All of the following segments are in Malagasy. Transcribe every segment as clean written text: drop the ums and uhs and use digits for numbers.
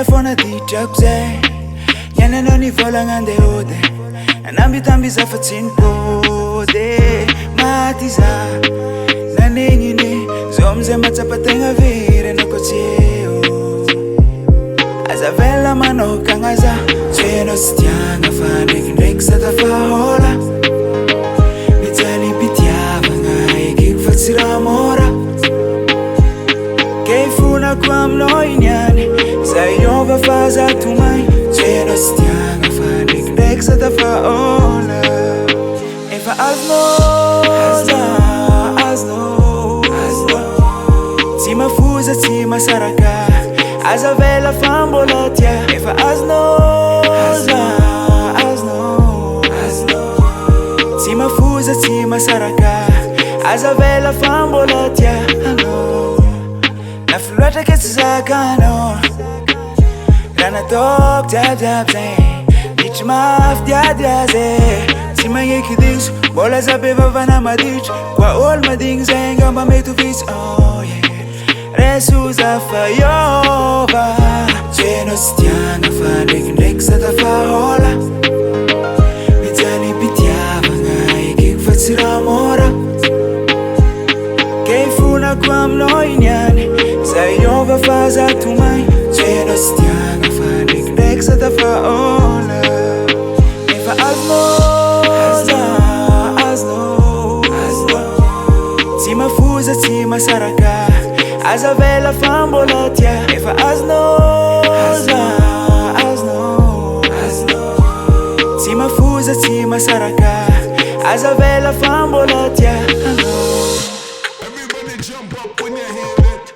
telefona titrako zay Niany anao nivolagna andeha hody Nanambitambiza fa tsy nipody Maty za Nanegniny Zao amizay matsapa tegna very anao koa tsy eo Aza vela manokagna za Tsy anao tsy tiagna fa ndraikindraiky sa tafahola Mijaly mpitiavagna ekeko fa tsy raha mora Kay fonako aminao iniany Za iova fa za tomay Tsy anao tsy tiagna fa ndraikindraiky sa tafahola Efa azonao za azonao Tsy mafoza tsy masaraka Aza vela fa mbola tia Efa azonao za azonao Tsy mafoza tsy masaraka Aza vela fa mbola tia Nafy loatra ke tsy zakanao Raha nataoko jiabiaby zay Ditry mafy diadia zay Tsy magneky diso Mbola zabe vavana maditry Kwa olo madigny zay ngamba mety ho visy Oh yeah Reso za fa iova Tsy anao tsy tiagna fa ndraikindraiky sa tafahola Mijaly mpitiavagna ekeko fa tsy raha mora Kay fonako aminao iniany Za iova fa za tomay Tsy anao tsy tiagna fa ndraikindraiky sa tafahola Efa azonao za azonao Tsy mafoza tsy masaraka Aza vela fa mbola tia Efa azonao za azonao Tsy mafoza tsy masaraka Aza vela fa mbola tia Everybody jump up when you hear it.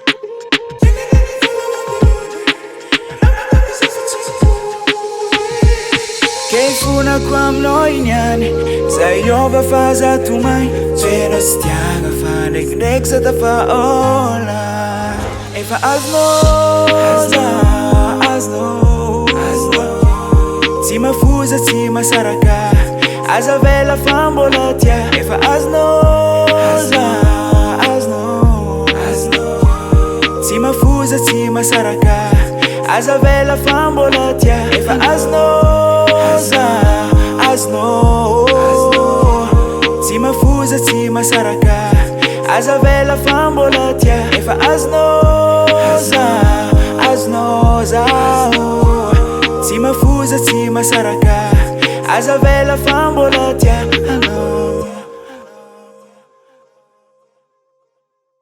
Kay fonako aminao iniany Za iova fa za tomay Tsy anao tsy tiagna fa ndraikindraiky sa tafahola Efa azonao za azonao Tsy mafoza tsy masaraka Aza vela fa mbola tia Efa azonao za azonao Tsy mafoza tsy masaraka Aza vela fa mbola tia Efa azonao za azonao Tsy mafoza tsy masaraka Aza vela fa mbola tia Efa azonao za azonao za Tsy mafoza tsy masaraka Aza vela fa mbola tia